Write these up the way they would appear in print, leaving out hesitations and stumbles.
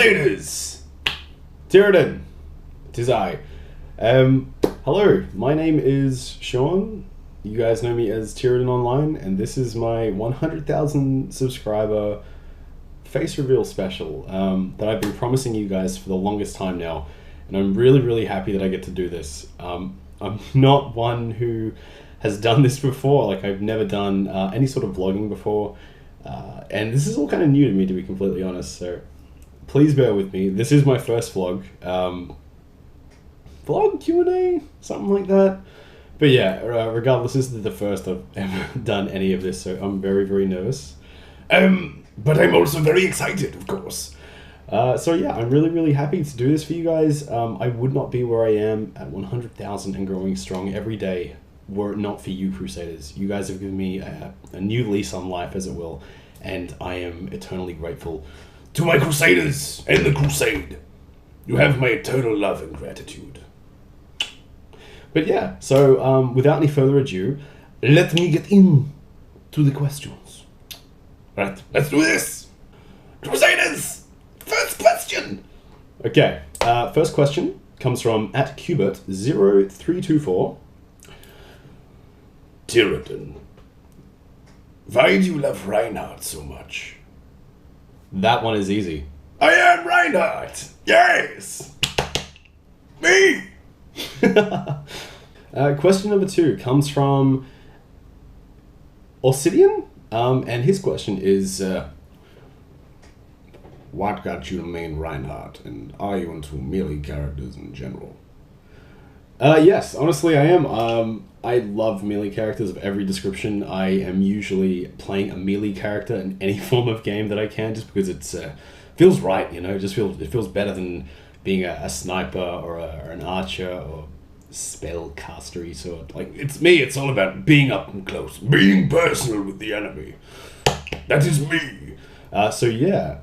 Crusaders! Tyrodin, 'tis I. Hello, my name is Sean. You guys know me as Tyrodin Online, and this is my 100,000 subscriber face reveal special that I've been promising you guys for the longest time now, and I'm really happy that I get to do this. I'm not one who has done this before. Like, I've never done any sort of vlogging before, and this is all kind of new to me, to be completely honest, so please bear with me. This is my first vlog. Vlog Q&A, something like that. But yeah, regardless, this is the first I've ever done any of this, so I'm very nervous. But I'm also very excited, of course. So yeah, I'm really happy to do this for you guys. I would not be where I am at 100,000 and growing strong every day were it not for you, Crusaders. You guys have given me a new lease on life, as it will, and I am eternally grateful to my Crusaders and the Crusade. You have my eternal love and gratitude. But yeah, so without any further ado, let me get in to the questions. Right, let's do this! Crusaders! First question! Okay, first question comes from @Cubert0324. Tyrodin, why do you love Reinhardt so much? That one is easy. I am Reinhardt! Yes! Me! Question number 2 comes from Obsidian, and his question is, what got you to main Reinhardt, and are you into melee characters in general? Yes, honestly I am. I love melee characters of every description. I am usually playing a melee character in any form of game that I can, just because it's feels right, you know. It feels better than being a sniper or an archer or spellcastery sort. Like, it's me. It's all about being up and close, being personal with the enemy. That is me. So yeah,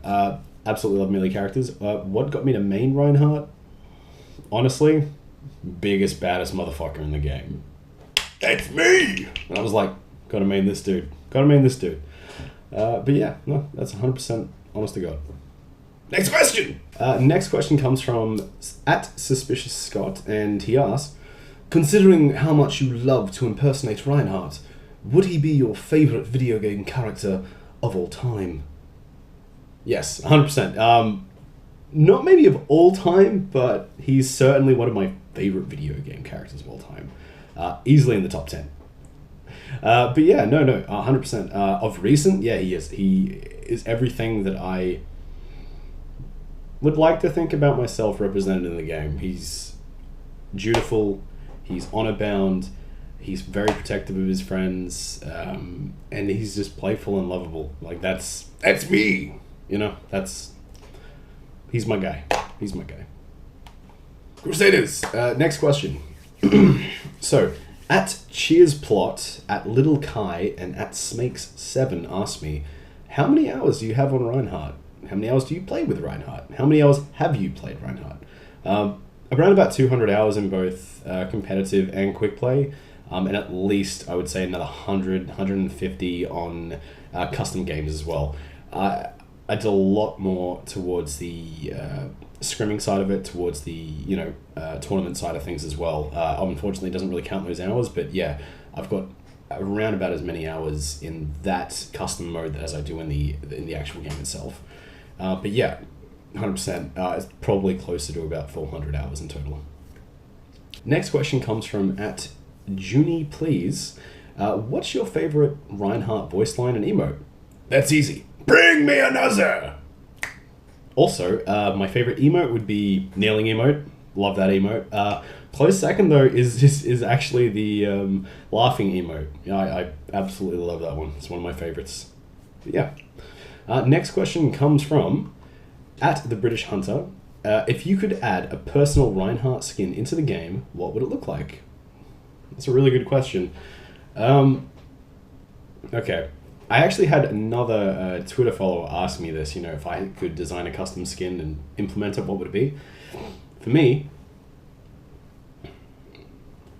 absolutely love melee characters. What got me to main Reinhardt? Honestly, biggest, baddest motherfucker in the game. That's me! And I was like, gotta main this dude. Gotta main this dude. But yeah, no, that's 100% honest to God. Next question! Next question comes from @SuspiciousScott, and he asks, considering how much you love to impersonate Reinhardt, would he be your favorite video game character of all time? Yes, 100%. Not maybe of all time, but he's certainly one of my favorite video game characters of all time. Easily in the top 10. But yeah, no, 100%. Of recent, yeah, he is. He is everything that I would like to think about myself represented in the game. He's dutiful, he's honor-bound, he's very protective of his friends, and he's just playful and lovable. Like, that's me! You know, he's my guy. He's my guy. Crusaders! Next question. So, @CheersPlot, @LittleKai, and @Smakes7 asked me, how many hours do you have on Reinhardt? How many hours do you play with Reinhardt? How many hours have you played Reinhardt? Around about 200 hours in both competitive and quick play, and at least, I would say, another 100, 150 on custom games as well. I did a lot more towards the scrimming side of it, towards the tournament side of things as well. Unfortunately, it doesn't really count those hours, but yeah, I've got around about as many hours in that custom mode as I do in the actual game itself. But yeah, 100%. It's probably closer to about 400 hours in total. Next question comes from @Junie, please. What's your favorite Reinhardt voice line and emote? That's easy. Bring me another! Also, my favorite emote would be Kneeling emote. Love that emote. Close second, though, is actually the Laughing emote. Yeah, I absolutely love that one. It's one of my favorites. But yeah. Next question comes from @TheBritishHunter. If you could add a personal Reinhardt skin into the game, what would it look like? That's a really good question. Okay. I actually had another Twitter follower ask me this, if I could design a custom skin and implement it, what would it be? For me,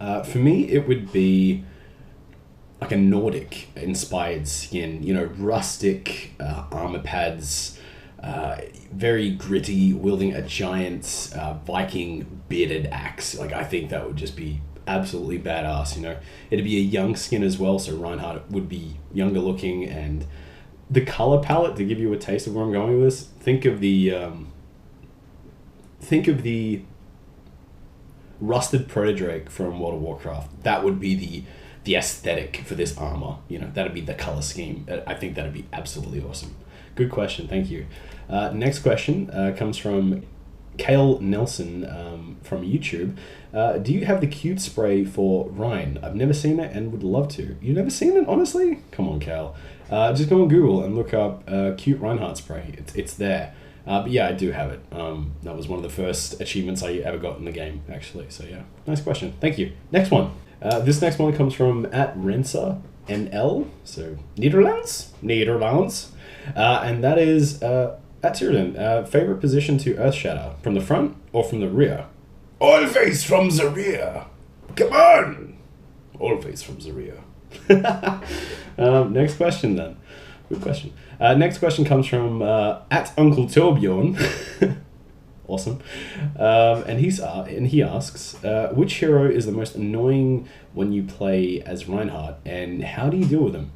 it would be like a Nordic-inspired skin, rustic armor pads, very gritty, wielding a giant Viking bearded axe. Like, I think that would just be absolutely badass, you know. It'd be a young skin as well, so Reinhardt would be younger looking, and the color palette, to give you a taste of where I'm going with this, think of the rusted protodrake from World of Warcraft. That would be the aesthetic for this armor, you know. That'd be the color scheme. I think that'd be absolutely awesome. Good question, thank you. Next question comes from Kale Nelson from YouTube. Do you have the cute spray for Ryan? I've never seen it and would love to. You've never seen it, honestly? Come on, Kale. Just go on Google and look up cute Reinhardt spray. It's there. But yeah, I do have it. That was one of the first achievements I ever got in the game, actually. So yeah, nice question. Thank you. Next one. This next one comes from @Rensa NL, so Netherlands. And that is @Tyrodin. Favorite position to Earthshatter, from the front or from the rear? Always from the rear. Come on. Always from the rear. Next question then. Good question. Next question comes from @Uncle Torbjorn. Awesome. And he asks, which hero is the most annoying when you play as Reinhardt, and how do you deal with him?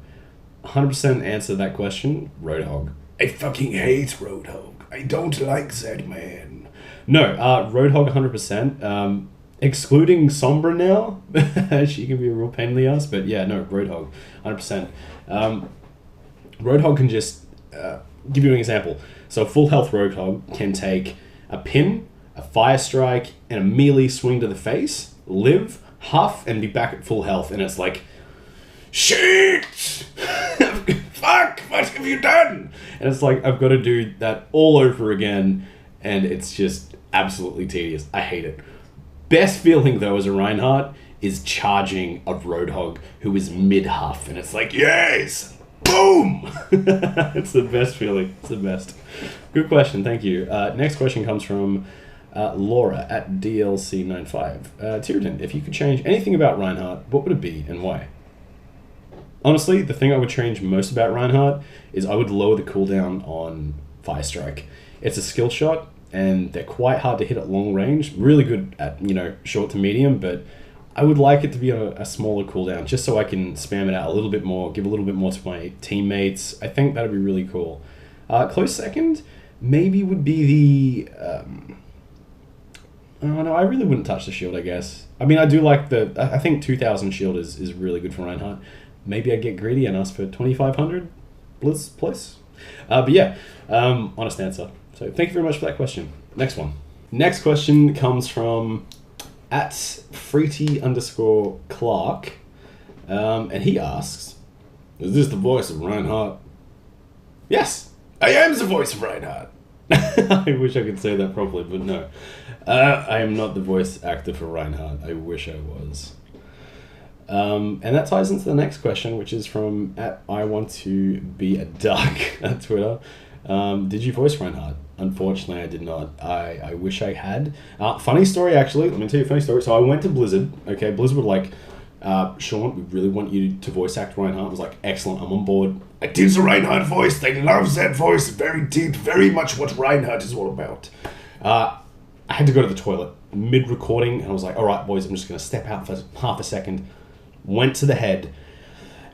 100% answer that question, Roadhog. I fucking hate Roadhog. I don't like that man. No, Roadhog 100%. Excluding Sombra now, she can be a real pain in the ass, but yeah, no, Roadhog 100%. Roadhog can just give you an example. So full health Roadhog can take a pin, a fire strike, and a melee swing to the face, live, huff, and be back at full health. And it's like, shit! Fuck! What have you done? And it's like, I've got to do that all over again, and it's just absolutely tedious. I hate it. Best feeling, though, as a Reinhardt, is charging a Roadhog who is mid-huff, and it's like, yes! Boom! It's the best feeling. It's the best. Good question, thank you. Next question comes from Laura @DLC95. Tyrodin, if you could change anything about Reinhardt, what would it be and why? Honestly, the thing I would change most about Reinhardt is I would lower the cooldown on Fire Strike. It's a skill shot, and they're quite hard to hit at long range. Really good at, you know, short to medium, but I would like it to be a smaller cooldown, just so I can spam it out a little bit more, give a little bit more to my teammates. I think that would be really cool. Close second, maybe would be the... oh no, I really wouldn't touch the shield, I guess. I mean, I do like I think 2000 shield is really good for Reinhardt. Maybe I'd get greedy and ask for 2500 Blitz plus. But yeah, honest answer. So thank you very much for that question. Next one. Next question comes from @Freety_Clark. And he asks, is this the voice of Reinhardt? Yes, I am the voice of Reinhardt. I wish I could say that properly, but no. I am not the voice actor for Reinhardt. I wish I was. And that ties into the next question, which is from @IWantToBeADuck at Twitter. Did you voice Reinhardt? Unfortunately, I did not. I wish I had. Funny story, actually. Let me tell you a funny story. So I went to Blizzard. Okay, Blizzard were like, Sean, we really want you to voice act Reinhardt. I was like, excellent, I'm on board. I did the Reinhardt voice. They love that voice. Very deep, very much what Reinhardt is all about. I had to go to the toilet mid-recording, and I was like, all right, boys, I'm just going to step out for half a second. Went to the head.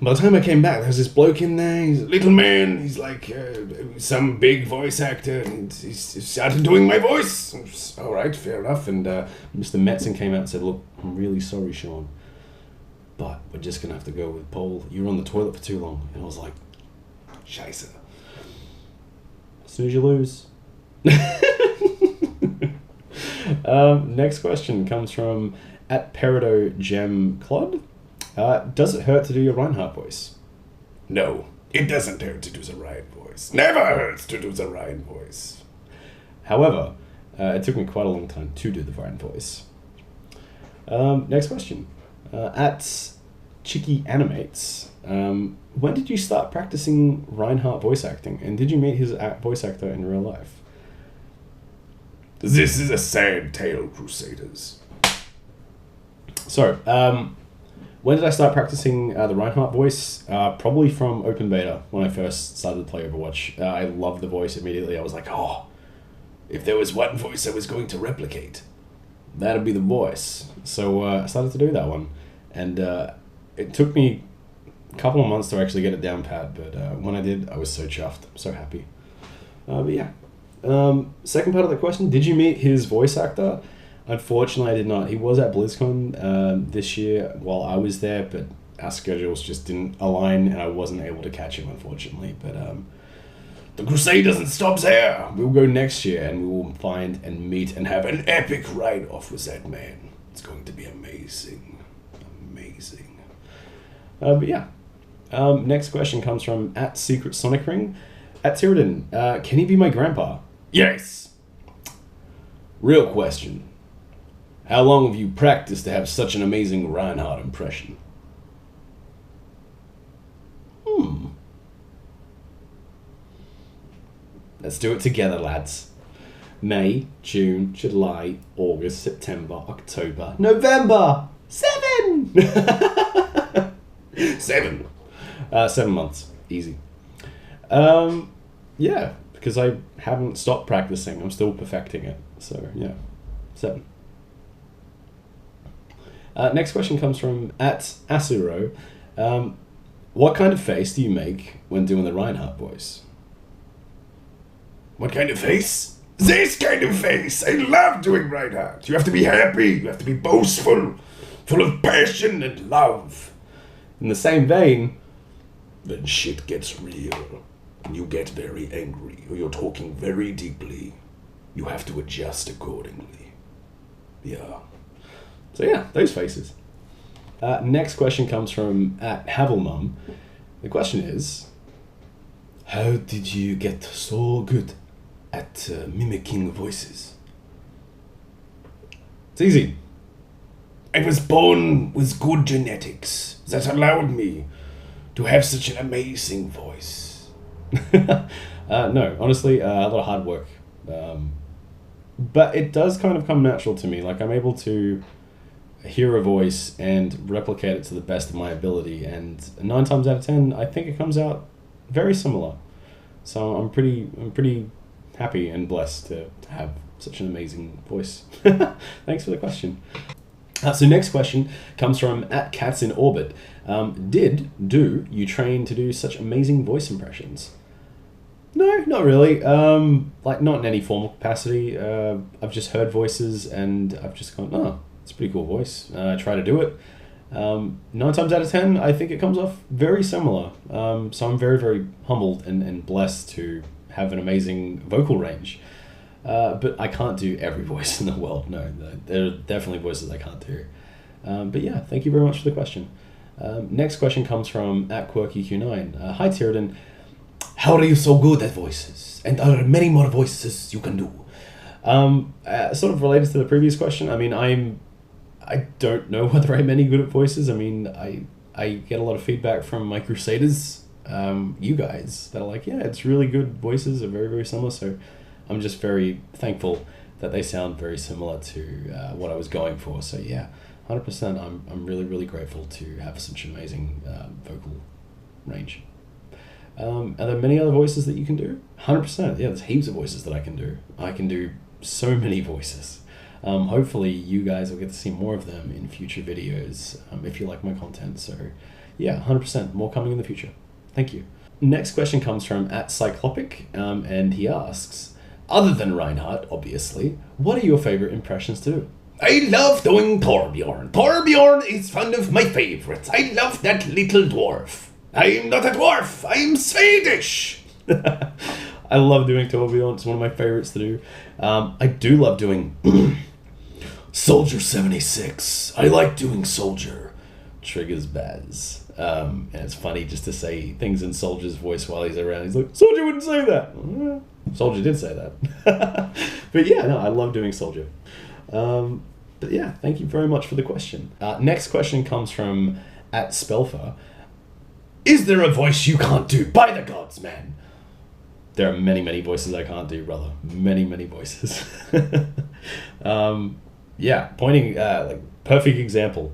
By the time I came back, there was this bloke in there. He's a little man. He's like some big voice actor. And he started doing my voice. All right, fair enough. And Mr. Metzen came out and said, look, I'm really sorry, Sean, but we're just going to have to go with Paul. You were on the toilet for too long. And I was like, scheisse. As soon as you lose. Next question comes from @PeridoGemClod. Does it hurt to do your Reinhardt voice? No, it doesn't hurt to do the Ryan voice. Never hurts to do the Ryan voice. However, it took me quite a long time to do the Ryan voice. Next question. @ChickieAnimates. When did you start practicing Reinhardt voice acting, and did you meet his voice actor in real life? This is a sad tale, Crusaders. So, When did I start practicing the Reinhardt voice? Probably from open beta when I first started to play Overwatch. I loved the voice immediately. I was like, oh, if there was one voice I was going to replicate, that'd be the voice. So I started to do that one. And it took me a couple of months to actually get it down pat, but when I did, I was so chuffed. I'm so happy. But yeah. Second part of the question, did you meet his voice actor? Unfortunately, I did not. He was at BlizzCon this year while I was there, but our schedules just didn't align and I wasn't able to catch him, unfortunately. But the Crusade doesn't stop there. We'll go next year and we will find and meet and have an epic ride-off with that man. It's going to be amazing. Amazing. But yeah. Next question comes from @SecretSonicRing. Tyrodin, can he be my grandpa? Yes! Real question. How long have you practiced to have such an amazing Reinhardt impression? Let's do it together, lads. May, June, July, August, September, October, November! 7! 7. 7 months. Easy. Yeah, because I haven't stopped practicing. I'm still perfecting it. So, yeah. 7. Next question comes from @Asuro. What kind of face do you make when doing the Reinhardt voice? What kind of face? This kind of face! I love doing Reinhardt. You have to be happy. You have to be boastful. Full of passion and love. In the same vein, when shit gets real, and you get very angry, or you're talking very deeply, you have to adjust accordingly. Yeah. So yeah, those faces. Next question comes from @Havelmum. The question is, how did you get so good at mimicking voices? It's easy. I was born with good genetics that allowed me to have such an amazing voice. No, honestly, a lot of hard work. But it does kind of come natural to me. Like, I'm able to hear a voice and replicate it to the best of my ability, and 9 times out of 10 I think it comes out very similar. So I'm pretty happy and blessed to have such an amazing voice. Thanks for the question. So next question comes from @CatsInOrbit. Do you train to do such amazing voice impressions? No, not really. Like, not in any formal capacity. I've just heard voices and I've just gone, oh, it's a pretty cool voice. I try to do it. 9 times out of 10, I think it comes off very similar. So I'm very, very humbled and blessed to have an amazing vocal range. But I can't do every voice in the world. No, there are definitely voices I can't do. But yeah, thank you very much for the question. Next question comes from @QuirkyQ9. Hi, Tyrodin. How are you so good at voices? And are there many more voices you can do? Sort of related to the previous question, I mean, I don't know whether I'm any good at voices. I mean, I get a lot of feedback from my Crusaders, you guys, that are like, yeah, it's really good voices, are very, very similar. So I'm just very thankful that they sound very similar to what I was going for. So yeah, 100%. I'm really, really grateful to have such an amazing vocal range. Are there many other voices that you can do? 100%. Yeah, there's heaps of voices that I can do. I can do so many voices. Hopefully you guys will get to see more of them in future videos if you like my content. So yeah, 100%. More coming in the future. Thank you. Next question comes from @Cyclopic, and he asks, other than Reinhardt, obviously, what are your favorite impressions to do? I love doing Torbjorn. Torbjorn is one of my favorites. I love that little dwarf. I'm not a dwarf. I'm Swedish. I love doing Torbjorn. It's one of my favorites to do. I do love doing Soldier 76. I like doing Soldier. Triggers Baz. And it's funny just to say things in Soldier's voice while he's around. He's like, Soldier wouldn't say that. Soldier did say that. But yeah, no, I love doing Soldier. But yeah, thank you very much for the question. Next question comes from @Spelfer. Is there a voice you can't do? By the gods, man. There are many, many voices I can't do, brother. Many, many voices. Yeah, pointing, like, perfect example.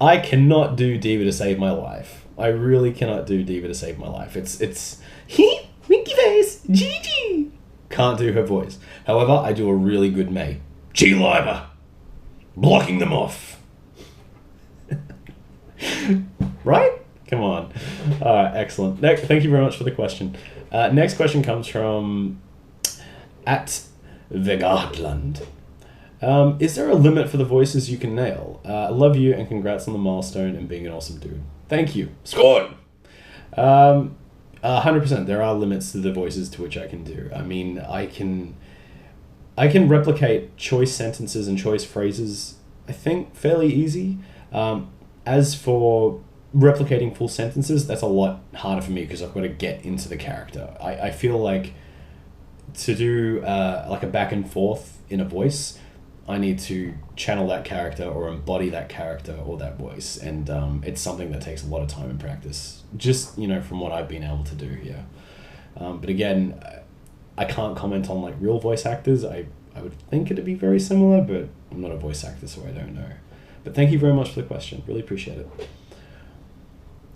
I cannot do Diva to save my life. I really cannot do Diva to save my life. It's winky face, GG. Can't do her voice. However, I do a really good May. G-Liber, blocking them off. Right? Come on. Excellent. Thank you very much for the question. Next question comes from at Vegardland. Is there a limit for the voices you can nail? I love you and congrats on the milestone and being an awesome dude. Thank you. Scored! 100%. There are limits to the voices to which I can do. I mean, I can replicate choice sentences and choice phrases, I think, fairly easy. As for replicating full sentences, that's a lot harder for me because I've got to get into the character. I feel like to do like a back and forth in a voice, I need to channel that character or embody that character or that voice, and it's something that takes a lot of time and practice, just from what I've been able to do here. But again, I can't comment on like real voice actors. I would think it'd be very similar, but I'm not a voice actor, so I don't know. But thank you very much for the question. Really appreciate it.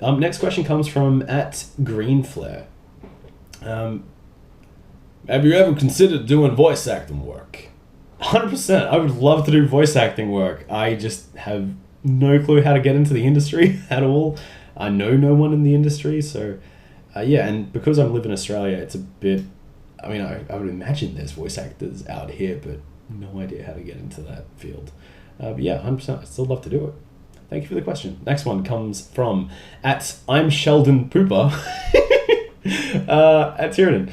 Next question comes from at Greenflare. Have you ever considered doing voice acting work? 100%. I would love to do voice acting work. I just have no clue how to get into the industry at all. I know no one in the industry, so yeah. And because I live in Australia, it's a bit. I mean, I would imagine there's voice actors out here, but no idea how to get into that field. But yeah, 100%. I'd still love to do it. Thank you for the question. Next one comes from at I'm Sheldon Pooper at Tyrodin.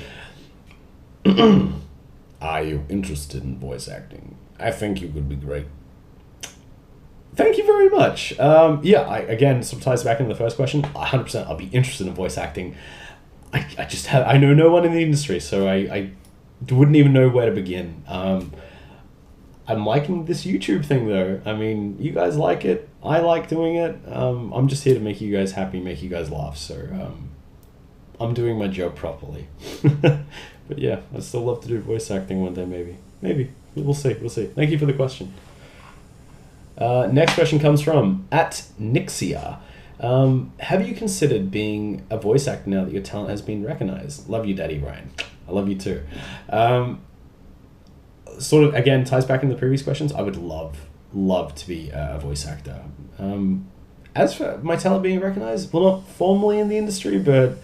Are you interested in voice acting? I think you could be great. Thank you very much. Yeah, again, some ties back into the first question. 100%, I'll be interested in voice acting. I know no one in the industry, so I wouldn't even know where to begin. I'm liking this YouTube thing though. I mean, you guys like it. I like doing it. I'm just here to make you guys happy, make you guys laugh. So I'm doing my job properly. But yeah, I'd still love to do voice acting one day, maybe. Maybe. We'll see. We'll see. Thank you for the question. Next question comes from at Nixia. Have you considered being a voice actor now that your talent has been recognized? Love you, Daddy Ryan. I love you too. Sort of, again, ties back into the previous questions. I would love to be a voice actor. As for my talent being recognized, well, not formally in the industry, but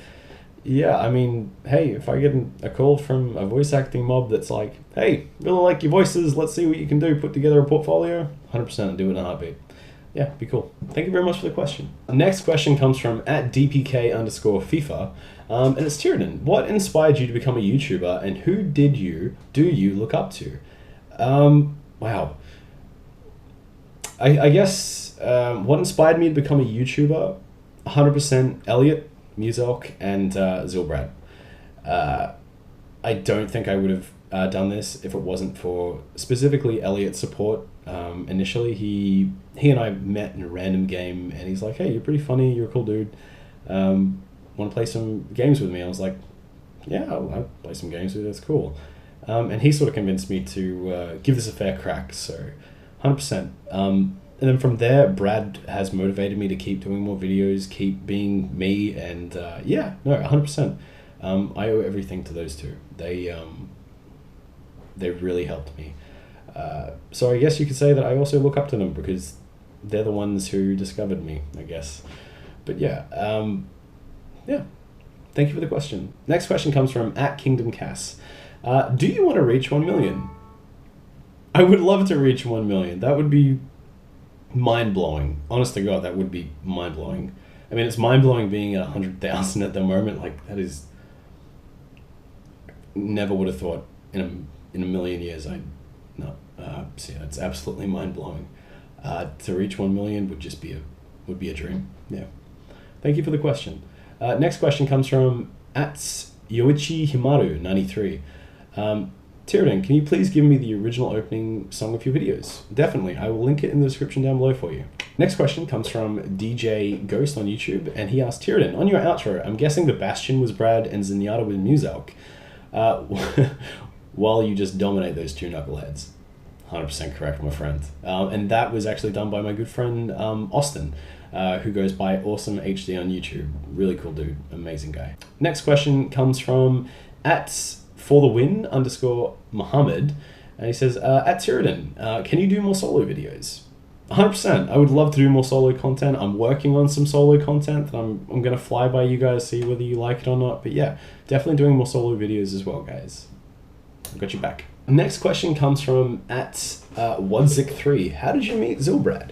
yeah, I mean, hey, if I get a call from a voice acting mob that's like, hey, really like your voices, let's see what you can do, put together a portfolio, 100% I'd do it in a heartbeat. Yeah, be cool. Thank you very much for the question. Next question comes from at DPK_FIFA, and it's Tyrodin. What inspired you to become a YouTuber, and who do you look up to? Wow. I guess what inspired me to become a YouTuber, 100% Elliot, Muselk, and Zilbrad. I don't think I would have done this if it wasn't for specifically Elliot's support. Initially, he and I met in a random game, and he's like, hey, you're pretty funny, you're a cool dude. Want to play some games with me? I was like, yeah, I'll play some games with you, that's cool. And he sort of convinced me to give this a fair crack, so 100%. And then from there, Brad has motivated me to keep doing more videos, keep being me, and yeah, no, 100%. I owe everything to those two. They really helped me. So I guess you could say that I also look up to them because they're the ones who discovered me, I guess. But yeah, yeah. Thank you for the question. Next question comes from at Kingdom Cass. Do you want to reach 1 million? I would love to reach 1 million. That would be mind-blowing. Honest to God, that would be mind-blowing. I mean, it's mind-blowing being at 100,000 at the moment. Like, that is... Never would have thought in a million years I'd... No. So yeah, it's absolutely mind-blowing. To reach 1 million would just be a dream. Yeah. Thank you for the question. Next question comes from at Yoichi Himaru 93. Tyrodin, can you please give me the original opening song of your videos? Definitely. I will link it in the description down below for you. Next question comes from DJ Ghost on YouTube, and he asked, Tyrodin, on your outro, I'm guessing the Bastion was Brad and Zenyatta was Muselk. While you just dominate those two knuckleheads. 100% correct, my friend. And that was actually done by my good friend Austin, who goes by Awesome HD on YouTube. Really cool dude, amazing guy. Next question comes from @forthewin _ Muhammad, and he says, at Tyrodin, can you do more solo videos? 100%. I would love to do more solo content. I'm working on some solo content that I'm going to fly by you guys, see whether you like it or not. But yeah, definitely doing more solo videos as well, guys. I've got you back. Next question comes from @1zik3. How did you meet Zilbrad?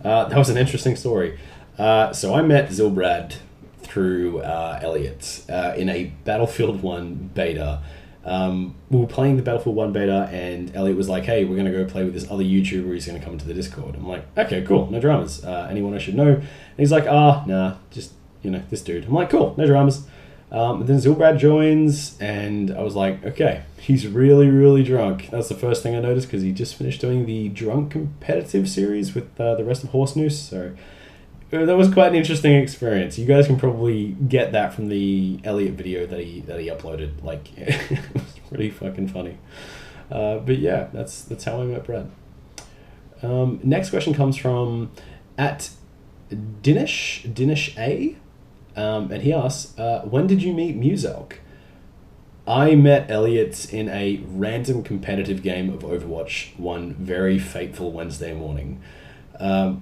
That was an interesting story. So I met Zilbrad through Elliot in a Battlefield 1 beta. We were playing the Battlefield 1 beta, and Elliot was like, hey, we're going to go play with this other YouTuber. He's going to come into the Discord. I'm like, okay, cool, no dramas. Anyone I should know? And he's like, nah, just, this dude. I'm like, cool, no dramas. And then Zilbrad joins, and I was like, okay, he's really, really drunk. That's the first thing I noticed, because he just finished doing the drunk competitive series with the rest of Horse Noose, so that was quite an interesting experience. You guys can probably get that from the Elliot video that he uploaded. Like, it was pretty fucking funny. But yeah, that's how I met Brad. Next question comes from @Dinesh A. And he asks, when did you meet Muselk? I met Elliot in a random competitive game of Overwatch one very fateful Wednesday morning. I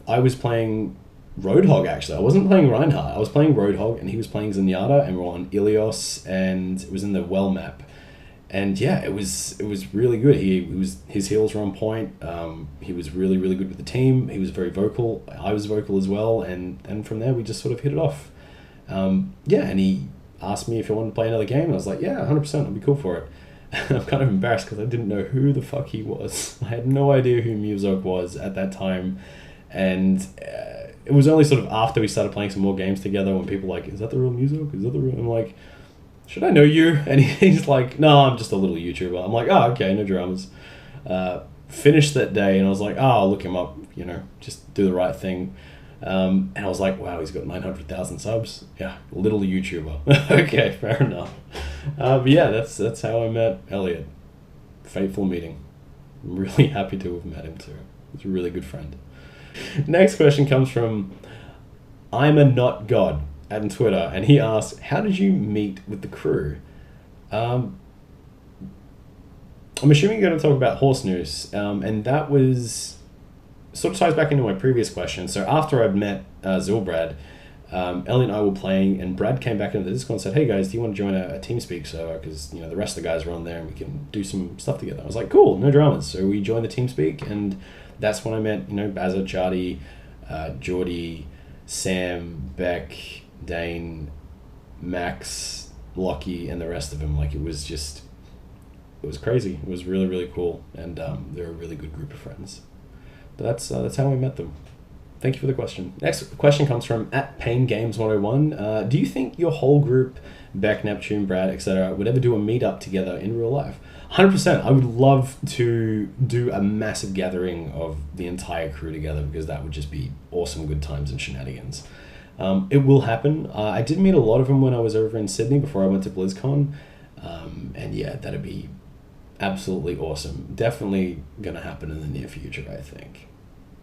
was playing Roadhog, actually. I wasn't playing Reinhardt. I was playing Roadhog, and he was playing Zenyatta, and we were on Ilios, and it was in the well map. And yeah, it was really good. His heals were on point. He was really, really good with the team. He was very vocal. I was vocal as well, and from there we just sort of hit it off. Yeah, and he asked me if I wanted to play another game, and I was like, yeah, 100%, I'd be cool for it. And I'm kind of embarrassed because I didn't know who the fuck he was. I had no idea who Muselk was at that time, and it was only sort of after we started playing some more games together when people were like, is that the real Muselk? Is that the real? I'm like, should I know you? And he's like, no, I'm just a little YouTuber. I'm like, oh, okay, no dramas. Finished that day, and I was like, oh, I'll look him up, just do the right thing. And I was like, wow, he's got 900,000 subs. Yeah, little YouTuber. Okay, fair enough. But yeah, that's how I met Elliot. Fateful meeting. I'm really happy to have met him too. He's a really good friend. Next question comes from I'm a Not God on Twitter, and he asks, how did you meet with the crew? I'm assuming you're going to talk about Horse Noose, and that was sort of ties back into my previous question. So after I'd met Zilbrad, Ellie and I were playing, and Brad came back into the Discord and said, hey guys, do you want to join a TeamSpeak server? Because the rest of the guys are on there and we can do some stuff together. I was like, cool, no dramas. So we joined the TeamSpeak, and that's when I met Bazza, Chardy, Geordie, Sam, Beck, Dane, Max, Lockie, and the rest of them. Like, it was crazy. It was really, really cool, and they're a really good group of friends. But that's how we met them. Thank you for the question. Next question comes from @PainGames101. Do you think your whole group, Beck, Neptune, Brad, etc., would ever do a meetup together in real life? 100%. I would love to do a massive gathering of the entire crew together, because that would just be awesome good times and shenanigans. It will happen. I did meet a lot of them when I was over in Sydney before I went to BlizzCon. And yeah, that'd be absolutely awesome. Definitely going to happen in the near future, I think.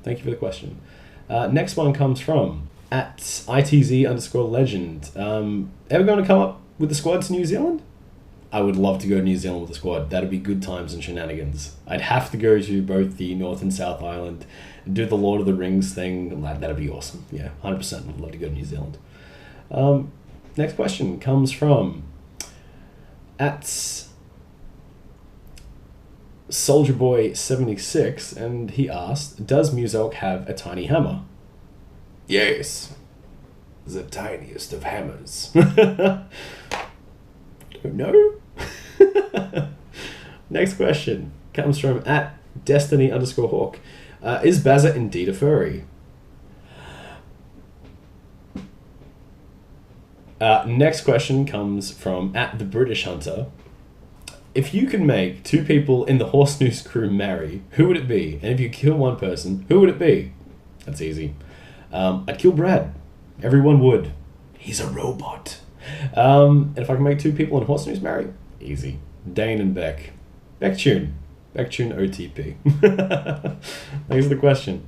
Thank you for the question. Next one comes from @ITZ_legend. Ever going to come up with the squad to New Zealand? I would love to go to New Zealand with the squad. That'd be good times and shenanigans. I'd have to go to both the North and South Island, do the Lord of the Rings thing. That'd be awesome. Yeah, 100%. I'd love to go to New Zealand. Next question comes from @SoldierBoy76, and he asked, does Muselk have a tiny hammer? Yes. The tiniest of hammers. Don't know. Next question comes from @Destiny_Hawk. Is Bazza indeed a furry? Next question comes from @TheBritishHunter. If you could make two people in the Horse Noose crew marry, who would it be? And if you kill one person, who would it be? That's easy. I'd kill Brad. Everyone would. He's a robot. And if I can make two people in Horse Noose marry, easy. Dane and Beck. Beck tune. Back-tune OTP. Thanks for the question.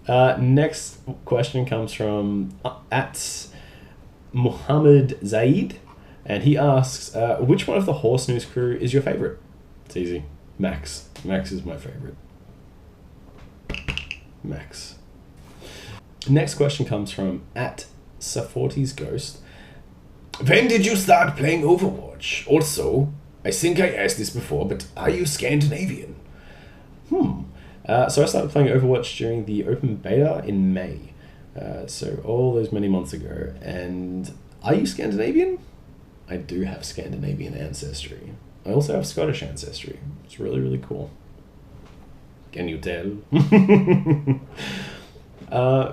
Next question comes from at Muhammad Zaid, and he asks, which one of the Horse News crew is your favorite? It's easy. Max. Max is my favorite. Max. Next question comes from at Saforti's Ghost. When did you start playing Overwatch? Also, I think I asked this before, but are you Scandinavian? So I started playing Overwatch during the open beta in May. So all those many months ago. And are you Scandinavian? I do have Scandinavian ancestry. I also have Scottish ancestry. It's really, really cool. Can you tell?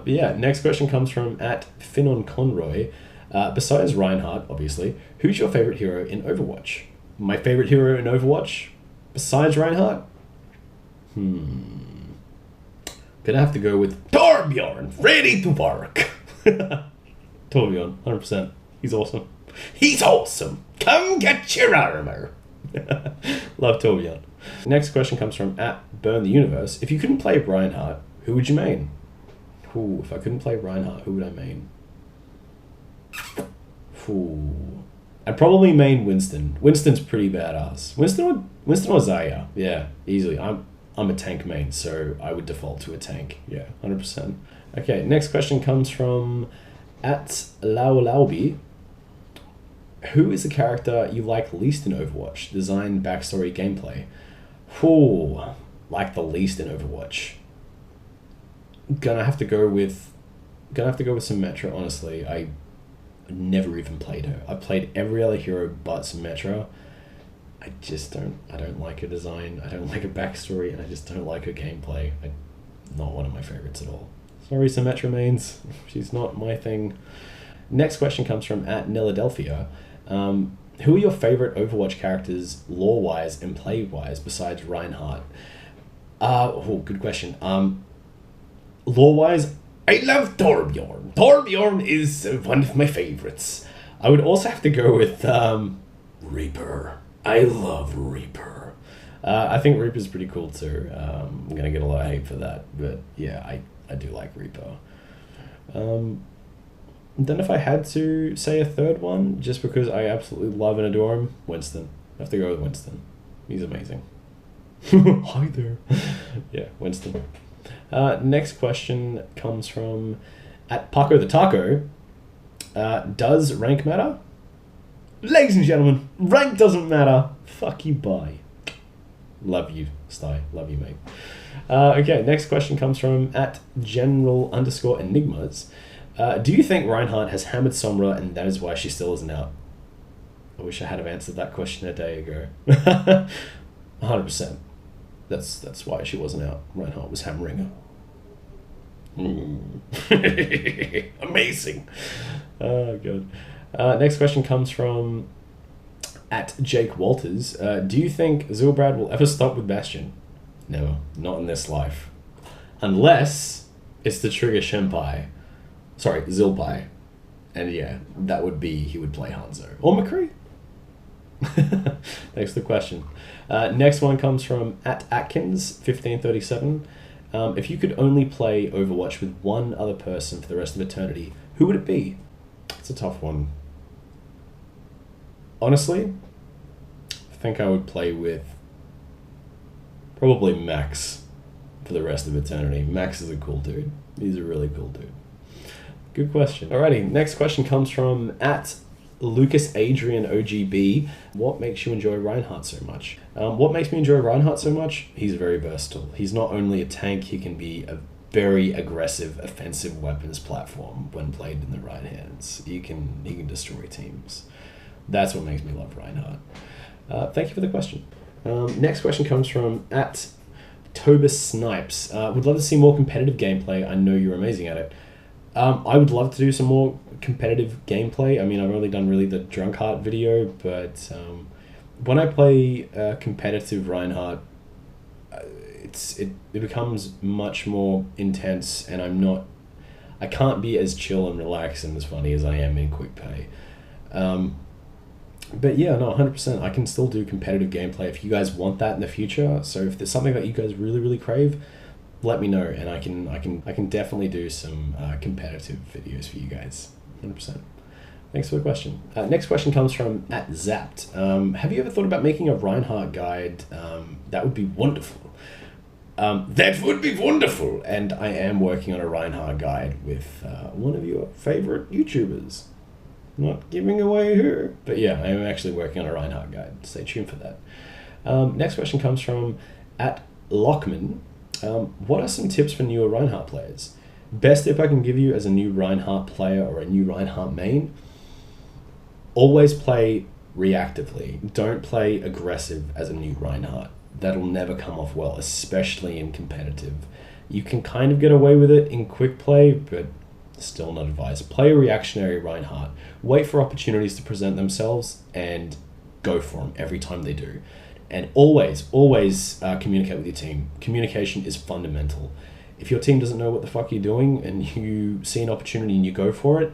Yeah, next question comes from at Finon Conroy. Besides Reinhardt, obviously, who's your favorite hero in Overwatch? My favorite hero in Overwatch, besides Reinhardt? Gonna have to go with Torbjorn, ready to work. Torbjorn, 100%. He's awesome. He's awesome. Come get your armor. Love Torbjorn. Next question comes from at Burn the Universe. If you couldn't play Reinhardt, who would you main? Ooh, if I couldn't play Reinhardt, who would I main? Ooh. I'd probably main Winston. Winston's pretty badass. Winston or Zarya? Yeah, easily. I'm a tank main, so I would default to a tank. Yeah, 100%. Okay, next question comes from at Laolaubi. Who is the character you like least in Overwatch? Design, backstory, gameplay. Ooh, like the least in Overwatch. Gonna have to go with Symmetra, honestly. I never even played her. I played every other hero but Symmetra. I don't like her design, I don't like her backstory, and I just don't like her gameplay. Not one of my favorites at all. Sorry, Symmetra mains. She's not my thing. Next question comes from at Niladelphia. Who are your favorite Overwatch characters lore-wise and play-wise besides Reinhardt? Good question. Lore-wise, I love Torbjorn. Torbjorn is one of my favorites. I would also have to go with Reaper. I love Reaper. I think Reaper's pretty cool too. I'm going to get a lot of hate for that, but yeah, I do like Reaper. Then if I had to say a third one, just because I absolutely love and adore him, Winston. I have to go with Winston. He's amazing. Hi there. Yeah, Winston. Next question comes from at Paco the Taco. Does rank matter? Ladies and gentlemen, rank doesn't matter. Fuck you, bye. Love you, Sty. Love you, mate. Okay, next question comes from at General_Enigmas. Do you think Reinhardt has hammered Sombra and that is why she still isn't out? I wish I had have answered that question a day ago. 100%. That's why she wasn't out. Reinhardt was hammering her. Amazing. Oh, God. Next question comes from at Jake Walters. Do you think Zilbrad will ever stop with Bastion? No, not in this life. Unless it's the Trigger Shenpai. Sorry, Zilpai. And yeah, that would be, he would play Hanzo. Or McCree. Thanks for the question. Next one comes from at Atkins1537. If you could only play Overwatch with one other person for the rest of eternity, who would it be? It's a tough one. Honestly, I think I would play with probably Max for the rest of eternity. Max is a cool dude. He's a really cool dude. Good question. Alrighty, next question comes from at Lucas Adrian OGB. What makes you enjoy Reinhardt so much? What makes me enjoy Reinhardt so much? He's very versatile. He's not only a tank, he can be a very aggressive offensive weapons platform when played in the right hands. He can destroy teams. That's what makes me love Reinhardt. Thank you for the question. Next question comes from at Tobus Snipes. Would love to see more competitive gameplay. I know you're amazing at it. I would love to do some more competitive gameplay. I mean, I've only done really the Drunk Heart video, but when I play competitive Reinhardt, it becomes much more intense, and I can't be as chill and relaxed and as funny as I am in quick pay. But yeah, no, 100%. I can still do competitive gameplay if you guys want that in the future. So if there's something that you guys really, really crave, let me know, and I can definitely do some competitive videos for you guys. 100%. Thanks for the question. Next question comes from @Zapped. Have you ever thought about making a Reinhardt guide? That would be wonderful. That would be wonderful. And I am working on a Reinhardt guide with one of your favorite YouTubers. Not giving away who, but yeah, I am actually working on a Reinhardt guide. Stay tuned for that. Next question comes from @Lockman. What are some tips for newer Reinhardt players? Best tip I can give you as a new Reinhardt player or a new Reinhardt main: always play reactively. Don't play aggressive as a new Reinhardt. That'll never come off well, especially in competitive. You can kind of get away with it in quick play, but still not advised. Play a reactionary Reinhardt. Wait for opportunities to present themselves and go for them every time they do. And always communicate with your team. Communication is fundamental. If your team doesn't know what the fuck you're doing and you see an opportunity and you go for it,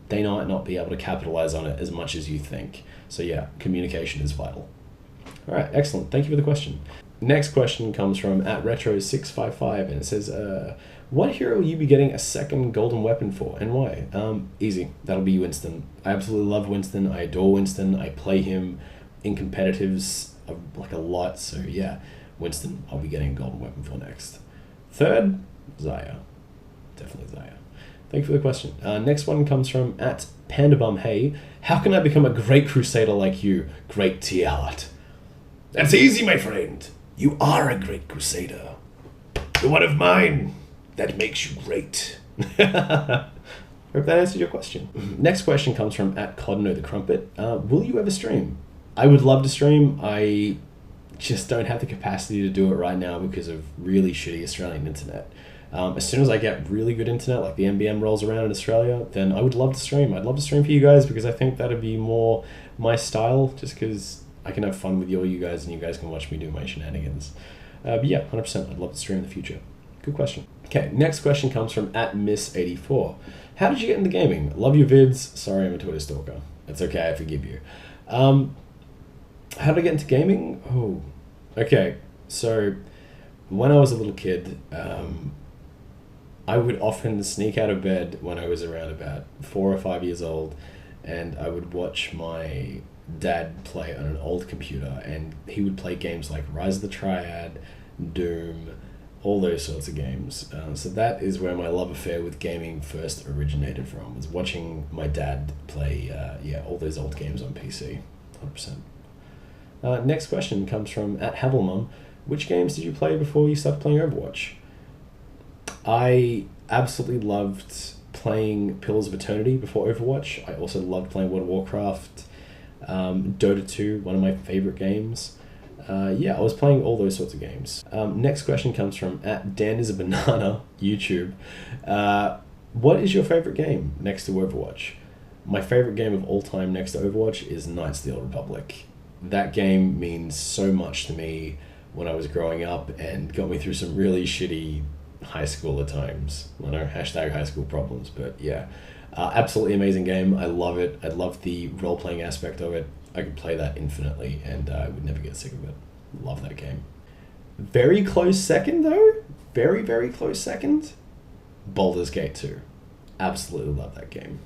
they might not be able to capitalize on it as much as you think. So yeah, communication is vital. All right, excellent. Thank you for the question. Next question comes from @retro655, and it says, what hero will you be getting a second golden weapon for, and why? Easy. That'll be Winston. I absolutely love Winston. I adore Winston. I play him in competitives like a lot. So yeah, Winston, I'll be getting a golden weapon for next. Third, Xayah. Definitely Xayah. Thank you for the question. Next one comes from @PandaBumHey. How can I become a great Crusader like you? Great tier heart. That's easy, my friend. You are a great Crusader. You're one of mine. That makes you great. Hope that answered your question. Next question comes from @Codno the Crumpet. Will you ever stream? I would love to stream. I just don't have the capacity to do it right now because of really shitty Australian internet. As soon as I get really good internet, like the NBN rolls around in Australia, then I would love to stream. I'd love to stream for you guys because I think that'd be more my style, just because I can have fun with all you guys and you guys can watch me do my shenanigans. But yeah, 100%. I'd love to stream in the future. Good question. Okay, next question comes from @Miss84. How did you get into gaming? Love your vids. Sorry, I'm a Twitter stalker. It's okay, I forgive you. How did I get into gaming? Oh, okay. So when I was a little kid, I would often sneak out of bed when I was around about 4 or 5 years old, and I would watch my dad play on an old computer, and he would play games like Rise of the Triad, Doom, all those sorts of games. So that is where my love affair with gaming first originated from, was watching my dad play all those old games on PC. 100%. Next question comes from @Havelmum. Which games did you play before you started playing Overwatch? I absolutely loved playing Pillars of Eternity before Overwatch. I also loved playing World of Warcraft, Dota 2, one of my favorite games. I was playing all those sorts of games. Next question comes from @DanIsABanana, YouTube. What is your favorite game next to Overwatch? My favorite game of all time next to Overwatch is Knights of the Old Republic. That game means so much to me when I was growing up and got me through some really shitty high school at times. I know, #high school problems, but yeah. Absolutely amazing game. I love it. I love the role-playing aspect of it. I could play that infinitely and I would never get sick of it. Love that game. Very close second though. Very, very close second. Baldur's Gate 2. Absolutely love that game.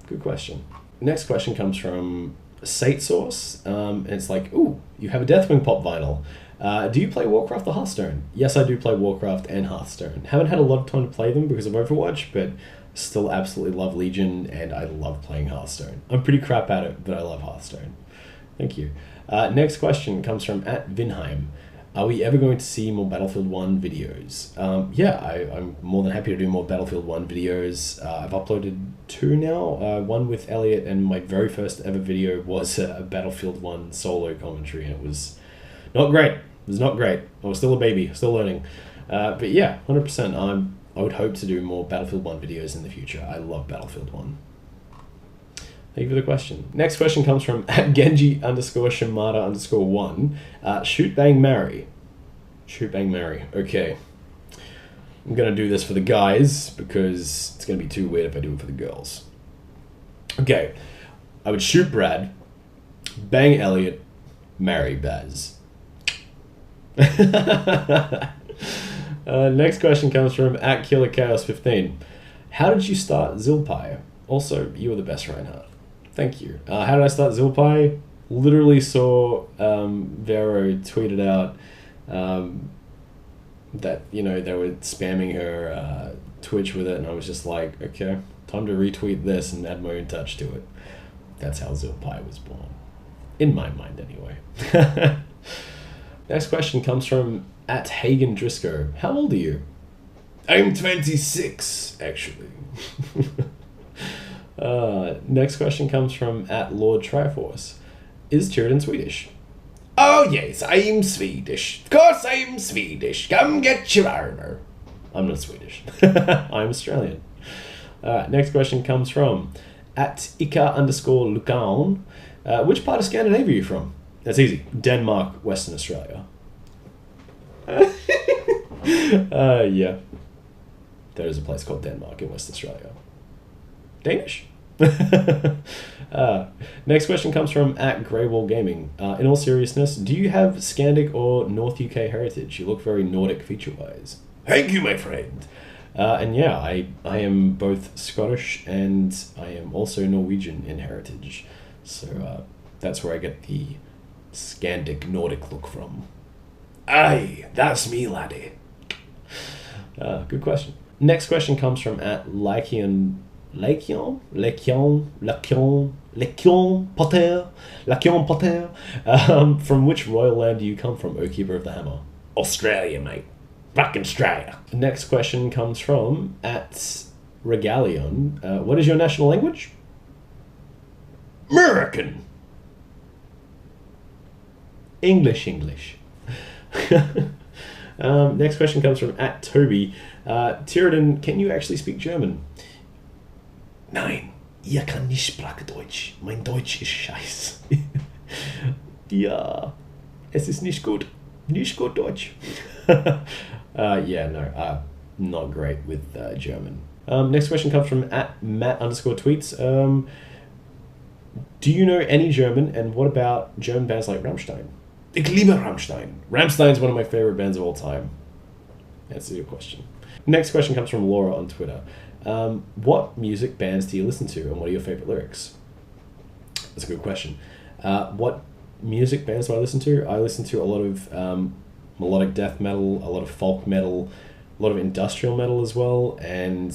Good question. Next question comes from Sate Source. And it's like, ooh, you have a Deathwing pop vinyl. Do you play Warcraft or Hearthstone? Yes, I do play Warcraft and Hearthstone. Haven't had a lot of time to play them because of Overwatch, but still absolutely love Legion and I love playing Hearthstone. I'm pretty crap at it, but I love Hearthstone. Thank you. Next question comes from @Vinheim. Are we ever going to see more Battlefield 1 videos? I'm more than happy to do more Battlefield 1 videos. I've uploaded 2 now. One with Elliot, and my very first ever video was a Battlefield 1 solo commentary, and it was not great. It was not great. I was still a baby, still learning. But yeah, 100%. I would hope to do more Battlefield 1 videos in the future. I love Battlefield 1. Thank you for the question. Next question comes from @Genji_Shimada_1. Shoot, bang, marry. Shoot, bang, marry. Okay. I'm going to do this for the guys because it's going to be too weird if I do it for the girls. Okay. I would shoot Brad. Bang Elliot, marry Baz. Next question comes from @KillerChaos15. How did you start Zilpie? Also, you were the best, Reinhardt. Thank you. How did I start Zilpie? Literally saw Vero tweeted out that, you know, they were spamming her Twitch with it, and I was just like, okay, time to retweet this and add my own touch to it. That's how Zilpie was born. In my mind, anyway. Next question comes from @Hagen Driscoll. How old are you? I'm 26, actually. Next question comes from @Lord Triforce. Is Tyrodin Swedish? Oh yes, I'm Swedish. Of course I'm Swedish. Come get your armor. I'm not Swedish. I'm Australian. Next question comes from @Ika_Lucan. Which part of Scandinavia are you from? That's easy. Denmark, Western Australia. Yeah. There is a place called Denmark in Western Australia. Danish? Next question comes from @Greywall Gaming. In all seriousness, do you have Scandic or North UK heritage? You look very Nordic feature-wise. Thank you, my friend. And yeah, I am both Scottish and I am also Norwegian in heritage. So that's where I get the Scandic Nordic look from. Aye, that's me, laddie. Good question. Next question comes from @Lycion Potter. From which royal land do you come from, O Keeper of the Hammer? Australia, mate. Fucking Australia. Next question comes from @Regalion. What is your national language? American. English. Next question comes from @Toby. Tyrodin, can you actually speak German? Nein, ich kann nicht sprechen Deutsch. Mein Deutsch ist scheiße. Ja, es ist nicht gut. Nicht gut Deutsch. Yeah, no, not great with German. Next question comes from @Matt_tweets. Do you know any German, and what about German bands like Rammstein? Ich liebe Rammstein. Rammstein is one of my favorite bands of all time. That's a good question. Next question comes from Laura on Twitter. What music bands do you listen to, and what are your favorite lyrics? That's a good question. What music bands do I listen to? I listen to a lot of melodic death metal, a lot of folk metal, a lot of industrial metal as well, and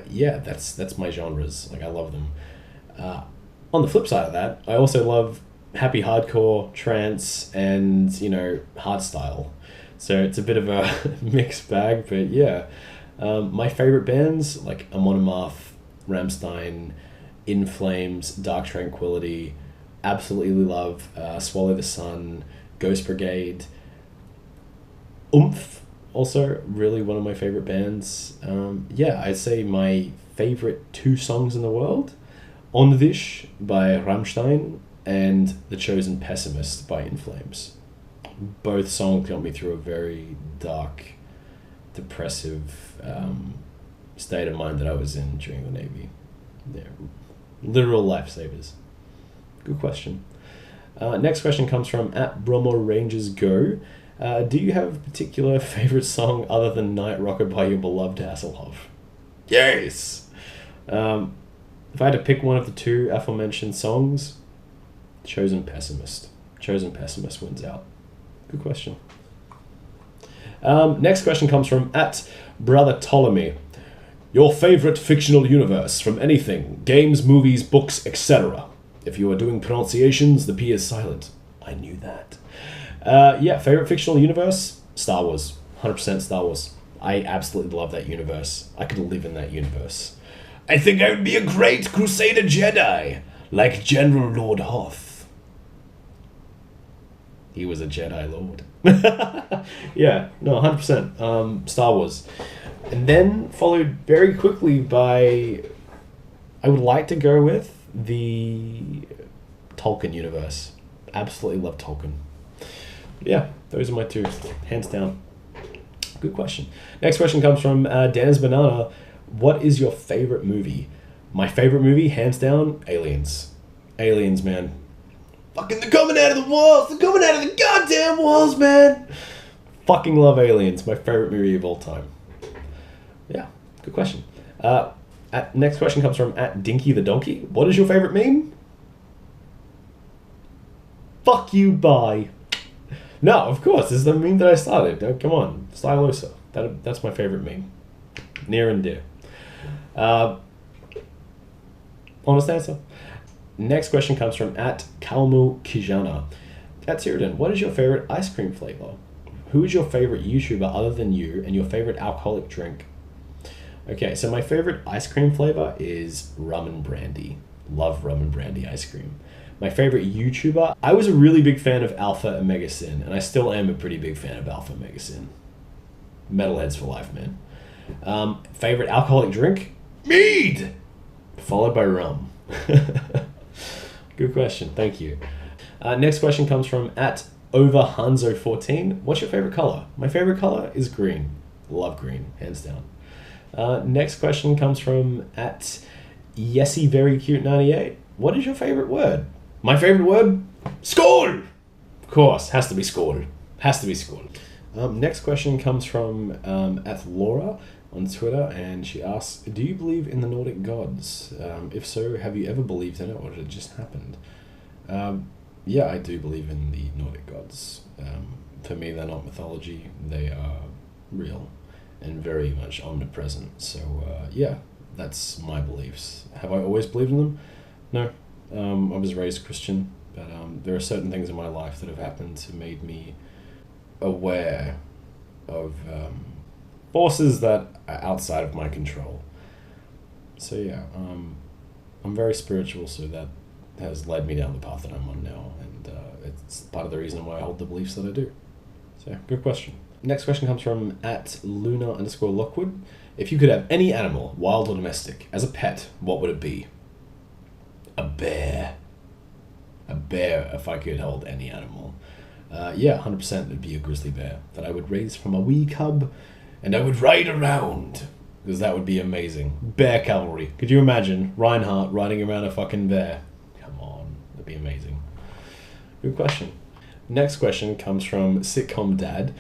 yeah, that's my genres. Like, I love them. On the flip side of that, I also love happy hardcore, trance, and, you know, hardstyle. So it's a bit of a mixed bag, but yeah. My favorite bands, like Amon Amarth, Rammstein, In Flames, Dark Tranquillity, absolutely love Swallow the Sun, Ghost Brigade, Oomph, also really one of my favorite bands. Yeah, I'd say my favorite 2 songs in the world, On This by Rammstein and The Chosen Pessimist by In Flames. Both songs got me through a very dark, depressive state of mind that I was in during the Navy. They're literal lifesavers. Good question. Next question comes from @BromoRangersGo. Do you have a particular favorite song other than Night Rocker by your beloved Hasselhoff? Yes! If I had to pick one of the 2 aforementioned songs, Chosen Pessimist. Chosen Pessimist wins out. Good question. Next question comes from @Brother Ptolemy. Your favorite fictional universe from anything, games, movies, books, etc. If you are doing pronunciations, the P is silent. I knew that. Yeah, favorite fictional universe? Star Wars. 100% Star Wars. I absolutely love that universe. I could live in that universe. I think I would be a great Crusader Jedi, like General Lord Hoth. He was a Jedi Lord. Yeah, no, 100%. Star Wars. And then followed very quickly by, I would like to go with the Tolkien universe. Absolutely love Tolkien. Yeah, those are my 2, hands down. Good question. Next question comes from Dan's Banana. What is your favorite movie? My favorite movie, hands down, Aliens. Aliens, man. Fucking, they're coming out of the walls! They're coming out of the goddamn walls, man! Fucking love Aliens. My favorite movie of all time. Yeah, good question. Next question comes from @Dinky the Donkey. What is your favorite meme? Fuck you, bye. No, of course, this is the meme that I started. Come on, Stylosa. That's my favorite meme. Near and dear. Honest answer. Next question comes from @Kalmu Kijana. Tyrodin, what is your favorite ice cream flavor? Who is your favorite YouTuber other than you, and your favorite alcoholic drink? Okay, so my favorite ice cream flavor is rum and brandy. Love rum and brandy ice cream. My favorite YouTuber, I was a really big fan of Alpha Omega Sin, and I still am a pretty big fan of Alpha Omega Sin. Metalheads for life, man. Favorite alcoholic drink? Mead! Followed by rum. Good question, thank you. Next question comes from @OverHanzo14. What's your favorite color? My favorite color is green. Love green, hands down. Next question comes from @YessyVeryCute98. What is your favorite word? My favorite word? Skål! Of course, has to be skål. Has to be skål. Next question comes from @Laura on Twitter, and she asks, do you believe in the Nordic gods? If so, have you ever believed in it, or did it just happen? Yeah, I do believe in the Nordic gods. For me, they're not mythology. They are real and very much omnipresent. So, yeah, that's my beliefs. Have I always believed in them? No. I was raised Christian, but there are certain things in my life that have happened to made me aware of forces that are outside of my control. So yeah, I'm very spiritual, so that has led me down the path that I'm on now, and it's part of the reason why I hold the beliefs that I do. So yeah, good question. Next question comes from @Luna_Lockwood. If you could have any animal, wild or domestic, as a pet, what would it be? A bear. A bear, if I could hold any animal. Yeah, 100% it'd be a grizzly bear that I would raise from a wee cub, and I would ride around, because that would be amazing. Bear cavalry. Could you imagine Reinhardt riding around a fucking bear? Come on, that'd be amazing. Good question. Next question comes from Sitcom Dad.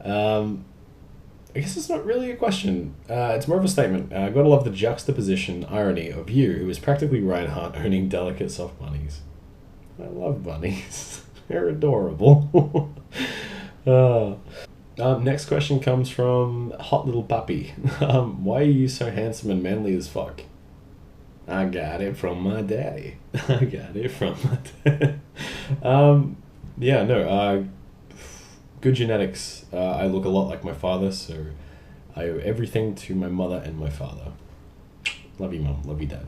I guess it's not really a question. It's more of a statement. Gotta love the juxtaposition irony of you, who is practically Reinhardt owning delicate soft bunnies. I love bunnies. They're adorable. Next question comes from Hot Little Puppy. Why are you so handsome and manly as fuck? I got it from my daddy. I got it from my dad. Yeah, no, good genetics. I look a lot like my father, so I owe everything to my mother and my father. Love you, Mum. Love you, Dad.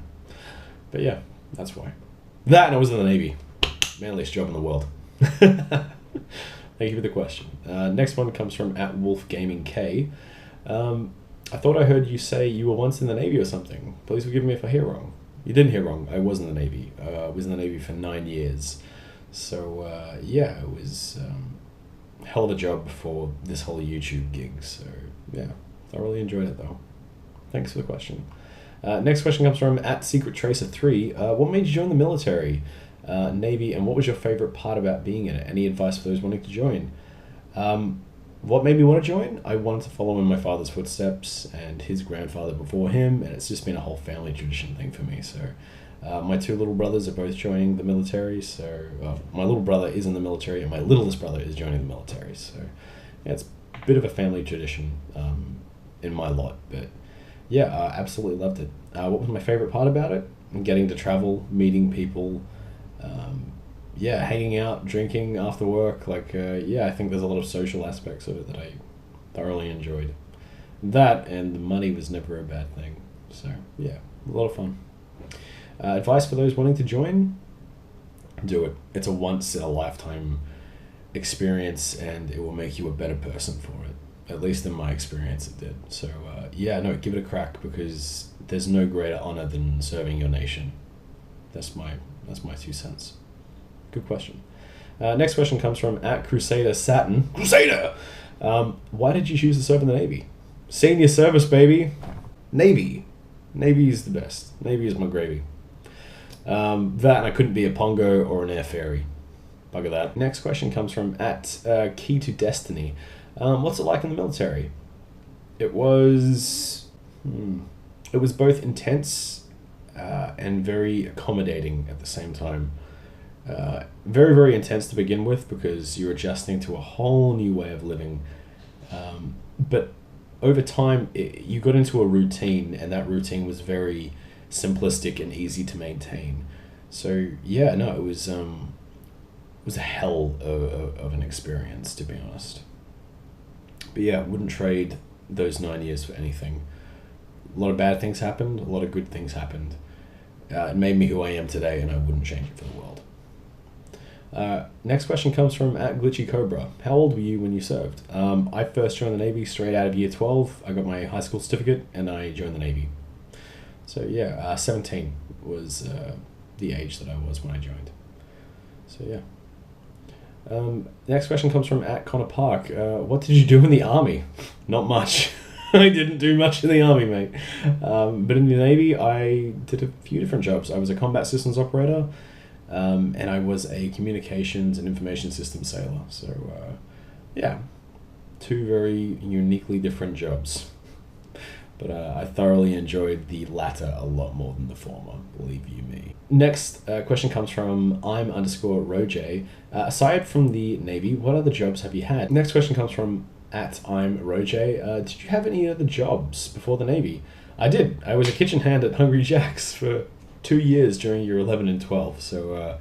But yeah, that's why. That, and I was in the Navy. Manliest job in the world. Thank you for the question. Next one comes from @WolfGamingK. I thought I heard you say you were once in the Navy or something. Please forgive me if I hear wrong. You didn't hear wrong. I was in the Navy. I was in the Navy for 9 years. So, yeah, it was hell of a job before this whole YouTube gig. So, yeah, thoroughly enjoyed it, though. Thanks for the question. Next question comes from @SecretTracer3. What made you join the military, Navy, and what was your favorite part about being in it? Any advice for those wanting to join? What made me want to join? I wanted to follow in my father's footsteps and his grandfather before him, and it's just been a whole family tradition thing for me. So my two little brothers are both joining the military. So my little brother is in the military, and my littlest brother is joining the military. So yeah, it's a bit of a family tradition in my lot. But yeah, I absolutely loved it. What was my favorite part about it? Getting to travel, meeting people, yeah, hanging out, drinking after work. Like, yeah, I think there's a lot of social aspects of it that I thoroughly enjoyed. That, and the money was never a bad thing. So, yeah, a lot of fun. Advice for those wanting to join? Do it. It's a once-in-a-lifetime experience, and it will make you a better person for it. At least in my experience, it did. So, yeah, no, give it a crack, because there's no greater honor than serving your nation. That's my 2 cents. Good question. Next question comes from @Crusader Saturn. Crusader! Why did you choose to serve in the Navy? Senior service, baby. Navy. Navy is the best. Navy is my gravy. That, and I couldn't be a Pongo or an air ferry. Bugger that. Next question comes from at Key to Destiny. What's it like in the military? It was both intense and very accommodating at the same time. Very, very intense to begin with because you're adjusting to a whole new way of living. But over time, you got into a routine, and that routine was very simplistic and easy to maintain. So yeah, no, it was a hell of an experience, to be honest. But yeah, wouldn't trade those 9 years for anything. A lot of bad things happened, a lot of good things happened. It made me who I am today, and I wouldn't change it for the world. Next question comes from at Glitchy Cobra. How old were you when you served? I first joined the Navy straight out of year 12. I got my high school certificate, and I joined the Navy. So yeah, 17 was the age that I was when I joined. So yeah. Next question comes from at Connor Park. What did you do in the army? Not much. I didn't do much in the army, mate. But in the Navy, I did a few different jobs. I was a combat systems operator, and I was a communications and information systems sailor. So yeah, two very uniquely different jobs. But I thoroughly enjoyed the latter a lot more than the former, believe you me. Next question comes from I'm_Roj. Aside from the Navy, what other jobs have you had? Next question comes from at I'm_Roj. Did you have any other jobs before the Navy? I did. I was a kitchen hand at Hungry Jack's for 2 years during year 11 and 12. So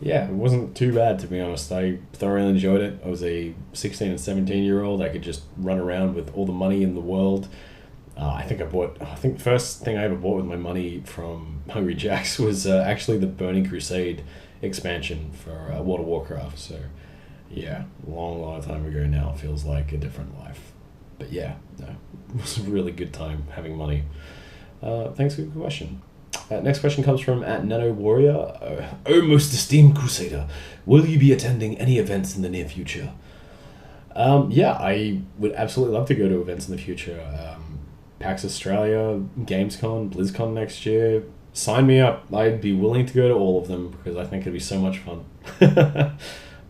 yeah, it wasn't too bad, to be honest. I thoroughly enjoyed it. I was a 16 and 17-year-old. I could just run around with all the money in the world. I think the first thing I ever bought with my money from Hungry Jack's was actually the Burning Crusade expansion for World of Warcraft. So yeah, long time ago now. It feels like a different life. But yeah, no, it was a really good time having money. Thanks for the question. Next question comes from at Nano Warrior. Oh, most esteemed Crusader, will you be attending any events in the near future? Yeah, I would absolutely love to go to events in the future. PAX Australia, Gamescom, BlizzCon next year. Sign me up. I'd be willing to go to all of them because I think it'd be so much fun.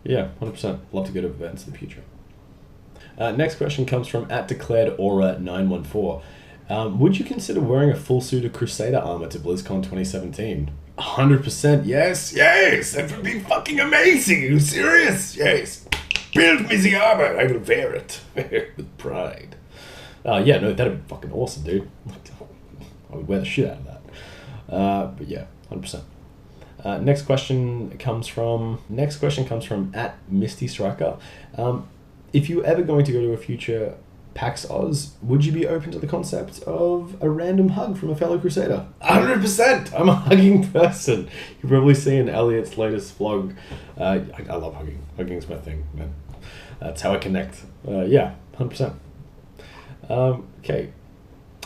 Yeah, 100%. Love to go to events in the future. Next question comes from at Declared Aura 914. Would you consider wearing a full suit of Crusader armor to BlizzCon 2017? 100% yes, that would be fucking amazing. Are you serious? Yes. Build me the armor, I will wear it with pride. Yeah, no, that'd be fucking awesome, dude. I would wear the shit out of that. But yeah, 100%. Next question comes from at Misty Striker. If you were ever going to go to a future PAX Oz, would you be open to the concept of a random hug from a fellow Crusader? 100%! I'm a hugging person. You've probably seen Elliot's latest vlog. I love hugging. Hugging is my thing, man. That's how I connect. Yeah, 100%. Okay.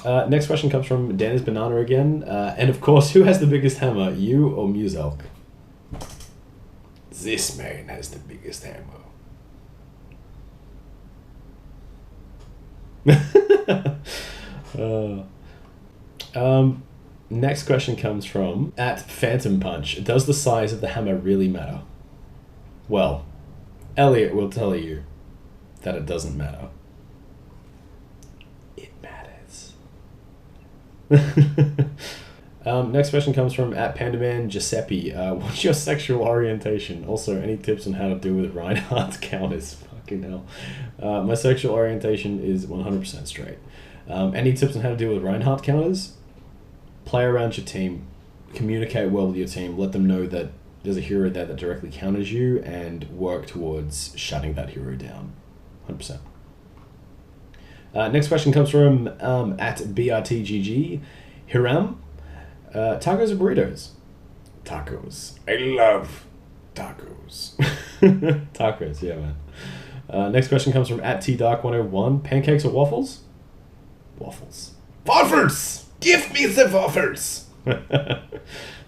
Next question comes from Dennis Banana again. And of course, who has the biggest hammer, you or Muselk? This man has the biggest hammer. Next question comes from at Phantom Punch. Does the size of the hammer really matter? Well, Elliot will tell you that it doesn't matter. It matters. Next question comes from at Pandaman Giuseppe. What's your sexual orientation? Also, any tips on how to deal with Reinhardt counters? Fucking hell. My sexual orientation is 100% straight. Any tips on how to deal with Reinhardt counters? Play around your team. Communicate well with your team. Let them know that there's a hero there that directly counters you and work towards shutting that hero down. 100%. Next question comes from at BRTGG. Hiram. Tacos or burritos? Tacos. I love tacos. Tacos, yeah, man. Next question comes from at TDark101. Pancakes or waffles? Waffles. Waffles! Give me the waffles!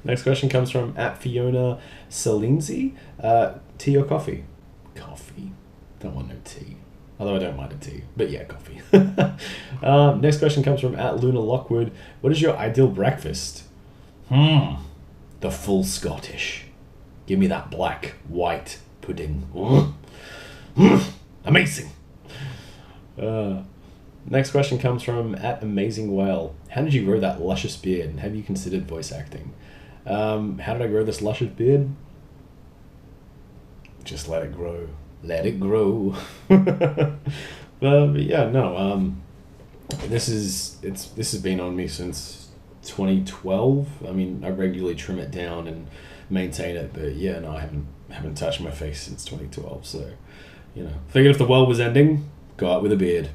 Next question comes from at Fiona Salinzi. Tea or coffee? Coffee. Don't want no tea. Although I don't mind a tea. But yeah, coffee. Next question comes from at Luna Lockwood. What is your ideal breakfast? The full Scottish. Give me that black, white, pudding. Amazing. Next question comes from @AmazingWhale. How did you grow that luscious beard, and have you considered voice acting? How did I grow this luscious beard? Just let it grow. Let it grow. But yeah, no. This has been on me since 2012. I mean, I regularly trim it down and maintain it, but yeah, no, I haven't touched my face since 2012. So, figured if the world was ending, go out with a beard.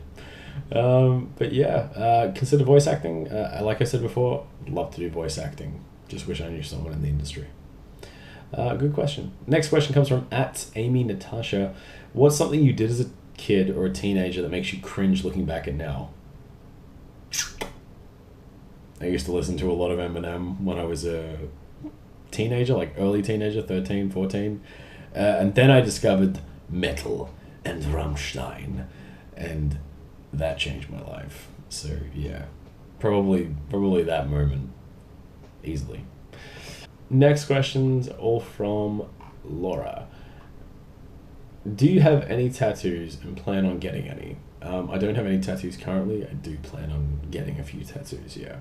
But yeah, consider voice acting. Like I said before, love to do voice acting. Just wish I knew someone in the industry. Good question. Next question comes from @AmyNatasha. What's something you did as a kid or a teenager that makes you cringe looking back at now? I used to listen to a lot of Eminem when I was a teenager, like early teenager, 13, 14. And then I discovered metal and Rammstein, and that changed my life. So yeah, probably that moment, easily. Next question's all from Laura. Do you have any tattoos and plan on getting any? I don't have any tattoos currently. I do plan on getting a few tattoos, yeah.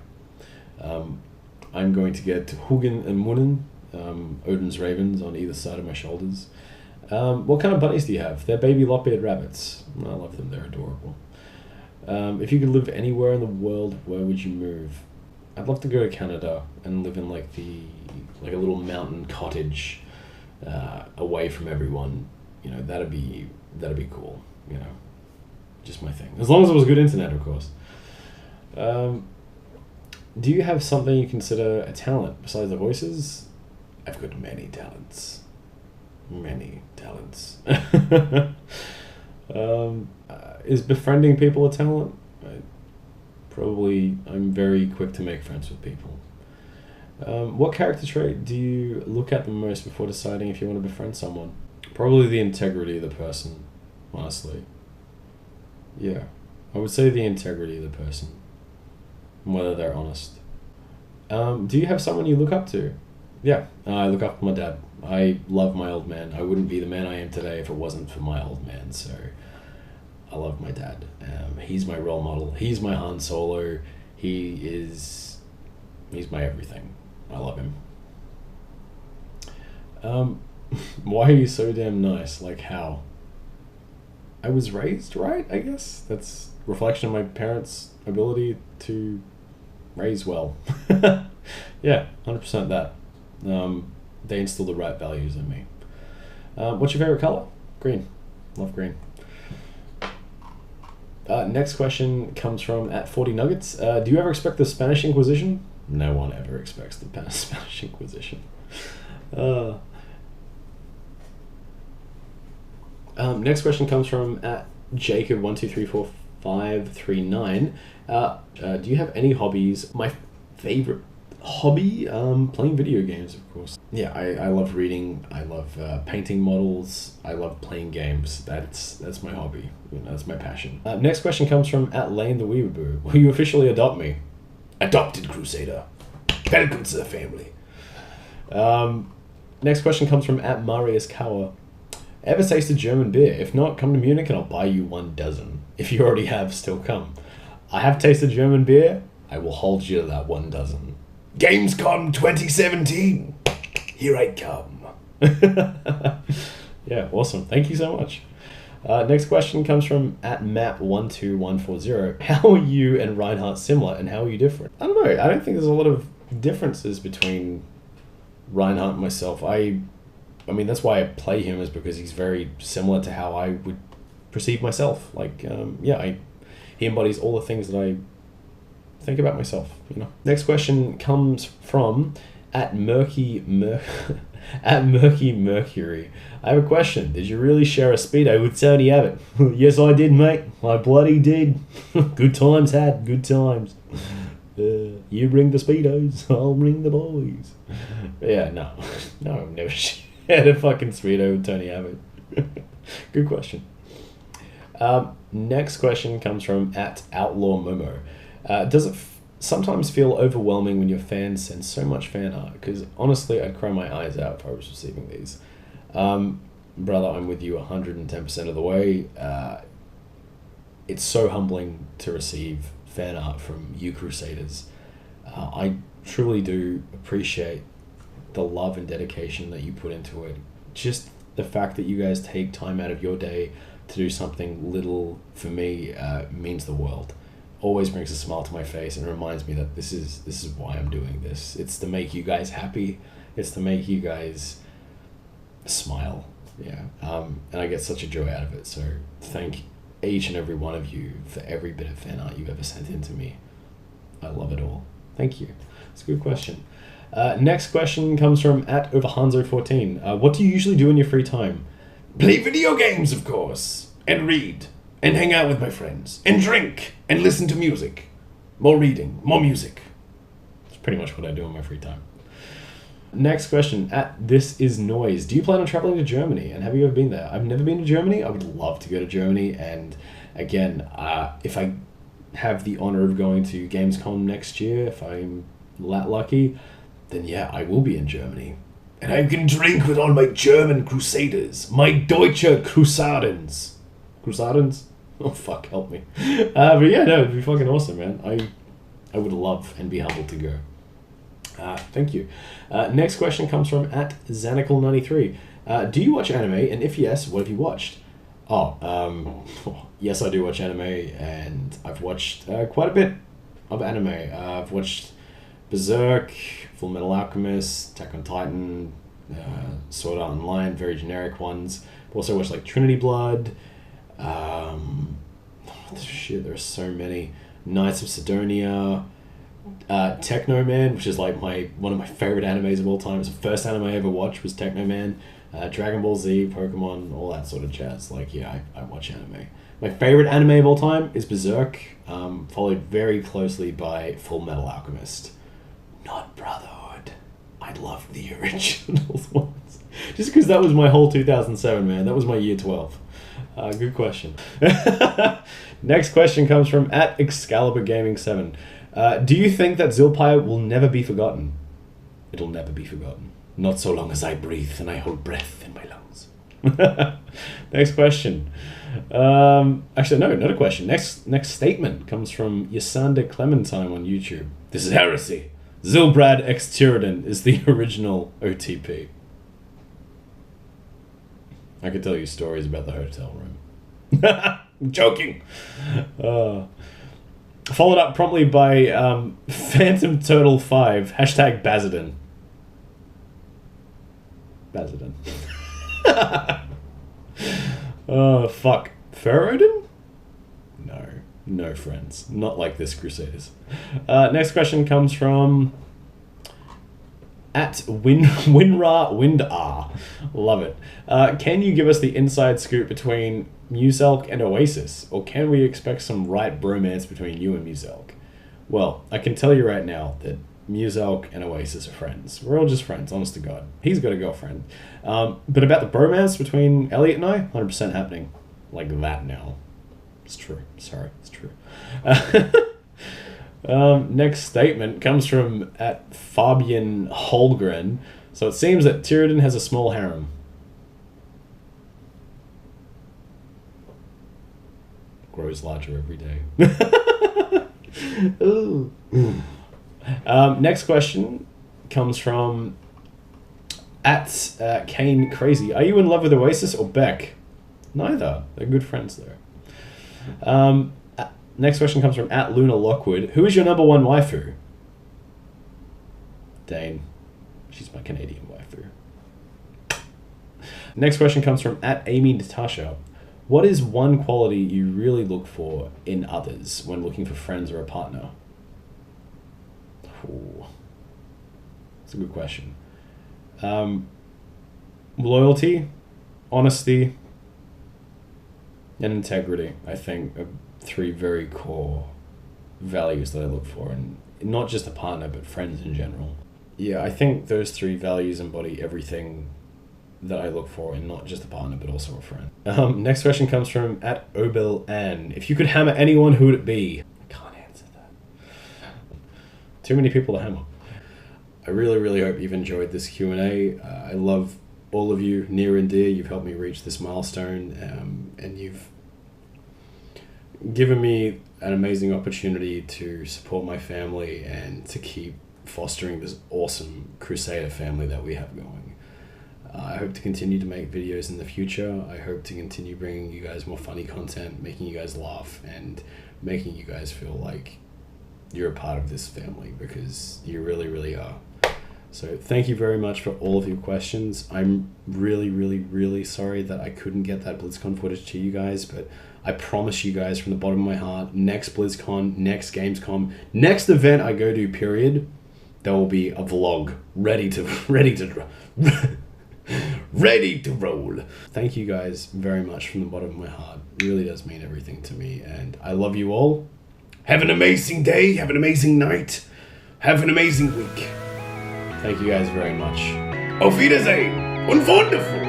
I'm going to get Hugin and Munin, Odin's ravens, on either side of my shoulders. What kind of bunnies do you have? They're baby lop-eared rabbits. I love them, they're adorable. If you could live anywhere in the world, where would you move? I'd love to go to Canada and live in like a little mountain cottage, away from everyone. That'd be cool. Just my thing. As long as it was good internet, of course. Do you have something you consider a talent besides the voices? I've got many talents. Many talents. Is befriending people a talent? I'm very quick to make friends with people. What character trait do you look at the most before deciding if you want to befriend someone? Probably the integrity of the person, honestly. Yeah, I would say the integrity of the person, and whether they're honest. Do you have someone you look up to? Yeah, I look up to my dad. I love my old man. I wouldn't be the man I am today if it wasn't for my old man, so I love my dad. He's my role model. He's my Han Solo. He's my everything. I love him. Why are you so damn nice? Like how? I was raised right, I guess. That's reflection of my parents' ability to raise well. Yeah, 100% that. They instill the right values in me. What's your favorite color? Green. Love green. Next question comes from @40nuggets. Do you ever expect the Spanish Inquisition? No one ever expects the Spanish Inquisition. Next question comes from @Jacob12345939. Do you have any hobbies? My favorite hobby, playing video games, of course. Yeah, I love reading. I love painting models. I love playing games. That's my hobby. That's my passion. Next question comes from @LaneTheWeeaboo. Will you officially adopt me? Adopted Crusader. Welcome to the family. Next question comes from @MariusKawa. Ever tasted German beer? If not, come to Munich and I'll buy you 1 dozen. If you already have, still come. I have tasted German beer. I will hold you to that 1 dozen. Gamescom 2017. Here I come. Yeah, awesome. Thank you so much. Next question comes from @map12140. How are you and Reinhardt similar, and how are you different? I don't know. I don't think there's a lot of differences between Reinhardt and myself. I mean, that's why I play him, is because he's very similar to how I would perceive myself. Like, he embodies all the things that I think about myself, Next question comes from @MurkyMercury. I have a question. Did you really share a Speedo with Tony Abbott? Yes, I did, mate. I bloody did. Good times had. Good times. You bring the Speedos, I'll bring the boys. Yeah, no, I've never shared a fucking Speedo with Tony Abbott. Good question. Next question comes from @OutlawMomo. Does it sometimes feel overwhelming when your fans send so much fan art? Because honestly, I'd cry my eyes out if I was receiving these. Brother, I'm with you 110% of the way. It's so humbling to receive fan art from you Crusaders. I truly do appreciate the love and dedication that you put into it. Just the fact that you guys take time out of your day to do something little for me means the world. Always brings a smile to my face and reminds me that this is why I'm doing this. It's to make you guys happy. It's to make you guys smile. Yeah. And I get such a joy out of it. So thank each and every one of you for every bit of fan art you've ever sent in to me. I love it all. Thank you. It's a good question. Next question comes from @overhanzo14. What do you usually do in your free time? Play video games, of course, and read, and hang out with my friends, and drink, and listen to music. More reading, more music. That's pretty much what I do in my free time. Next question, @thisisnoise. Do you plan on traveling to Germany, and have you ever been there? I've never been to Germany. I would love to go to Germany, and again, if I have the honor of going to Gamescom next year, if I'm that lucky, then yeah, I will be in Germany. And I can drink with all my German Crusaders, my Deutsche Crusadens. Crusadens? Oh fuck, help me. But yeah, no, it'd be fucking awesome, man. I would love and be humbled to go. Thank you. Next question comes from @Xanacle93. Do you watch anime? And if yes, what have you watched? Yes, I do watch anime, and I've watched quite a bit of anime. I've watched Berserk, Full Metal Alchemist, Attack on Titan, Sword Art Online, very generic ones. I've also watched like Trinity Blood. Shit, there are so many. Knights of Sidonia, Techno Man, which is like one of my favorite animes of all time. It's the first anime I ever watched was Techno Man. Dragon Ball Z, Pokemon, all that sort of jazz. Like, yeah, I watch anime. My favorite anime of all time is Berserk, followed very closely by Full Metal Alchemist. Not Brotherhood. I love the original ones. Just because that was my whole 2007, man. That was my year 12. Good question. Next question comes from @ExcaliburGaming7. Do you think that Zilpire will never be forgotten? It'll never be forgotten. Not so long as I breathe and I hold breath in my lungs. Next question. Actually, no, not a question. Next statement comes from Yasanda Clementine on YouTube. This is heresy. Zilbrad x Tyrodin is the original OTP. I could tell you stories about the hotel room. I'm joking. Followed up promptly by Phantom Turtle 5, #Bazadin. Bazadin. Oh, fuck. Ferodin? No, friends. Not like this, Crusaders. Next question comes from @Winra. Love it. Can you give us the inside scoop between Muselk and Oasis? Or can we expect some right bromance between you and Muselk? Well, I can tell you right now that Muselk and Oasis are friends. We're all just friends, honest to God. He's got a girlfriend. But about the bromance between Elliot and I, 100% happening. Like that now. It's true. Sorry, it's true. Next statement comes from @Fabian Holgren. So it seems that Tyrodin has a small harem. Grows larger every day. Ooh. Next question comes from @Kane Crazy. Are you in love with Oasis or Beck? Neither. They're good friends though. Next question comes from @Luna Lockwood. Who is your number one waifu? Dane. She's my Canadian waifu. Next question comes from @Amy Natasha. What is one quality you really look for in others when looking for friends or a partner? Ooh. That's a good question. Loyalty, honesty, and integrity, I think, are three very core values that I look for, and not just a partner, but friends in general. Yeah, I think those three values embody everything that I look for in not just a partner, but also a friend. Next question comes from @Obel Ann. If you could hammer anyone, who would it be? I can't answer that. Too many people to hammer. I really, really hope you've enjoyed this Q&A. I love all of you near and dear. You've helped me reach this milestone, and you've given me an amazing opportunity to support my family and to keep fostering this awesome Crusader family that we have going. I hope to continue to make videos in the future. I hope to continue bringing you guys more funny content, making you guys laugh, and making you guys feel like you're a part of this family, because you really, really are. So thank you very much for all of your questions. I'm really, really, really sorry that I couldn't get that BlizzCon footage to you guys, but I promise you guys from the bottom of my heart, next BlizzCon, next Gamescom, next event I go to, period, there will be a vlog ready to roll. Thank you guys very much from the bottom of my heart. It really does mean everything to me, and I love you all. Have an amazing day, have an amazing night, have an amazing week. Thank you guys very much. Auf Wiedersehen und wonderful.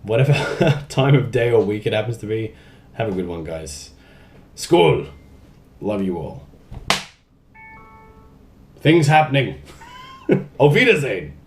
Whatever time of day or week it happens to be, have a good one, guys. Skål! Love you all. Things happening. Auf Wiedersehen!